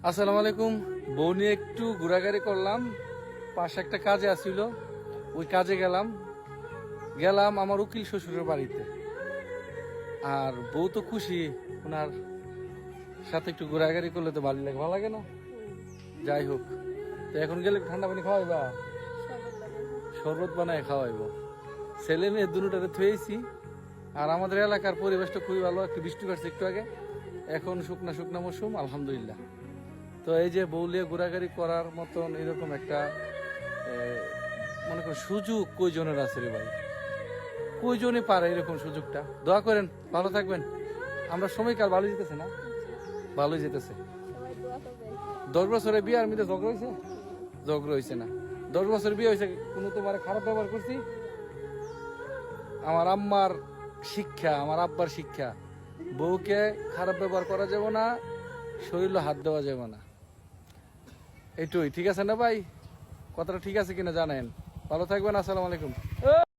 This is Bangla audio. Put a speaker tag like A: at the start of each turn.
A: আসসালামু আলাইকুম। বউ নিয়ে একটু ঘোরাঘুরি করলাম, পাশে একটা কাজে আসছিল, ওই কাজে গেলাম আমার উকিল শ্বশুরের বাড়িতে। আর বউ তো খুশি, ওনার সাথে একটু ঘোরাঘুরি করলে তো ভালো লাগে, ভালো লাগে না? যাই হোক, তো এখন গেলে ঠান্ডা পানি খাওয়াইবা? শরবত বানায় খাওয়াইবো। ছেলে মেয়ে দুটারে থুয়েছি। আর আমাদের এলাকার পরিবেশটা খুবই ভালো, একটু বৃষ্টি পড়ছে একটু আগে, এখন শুকনা শুকনা মৌসুম, আলহামদুলিল্লাহ। তো এই যে বউলিয়ে ঘোরাঘুরি করার মতন এরকম একটা মনে করেন সুযোগ কয়জনের আছে রে ভাই? কয়জনে পারে এরকম সুযোগটা? দোয়া করেন, ভালো থাকবেন। আমরা সময়কাল ভালো যেতেছে না? ভালোই যেতেছে। 10 বছরের বিয়ে আর মিতে ঝগড়া হয়েছে? ঝগড়া হয়েছে না। 10 বছর বিয়ে হয়েছে, কোনো তোমার খারাপ ব্যবহার করছি? আমার আম্মার শিক্ষা, আমার আব্বার শিক্ষা, বউকে খারাপ ব্যবহার করা যাবে না, শরীরে হাত দেওয়া যাবে না। এইটুই ঠিক আছে না ভাই? কথাটা ঠিক আছে কিনা জানেন? ভালো থাকবেন, আসসালামু আলাইকুম।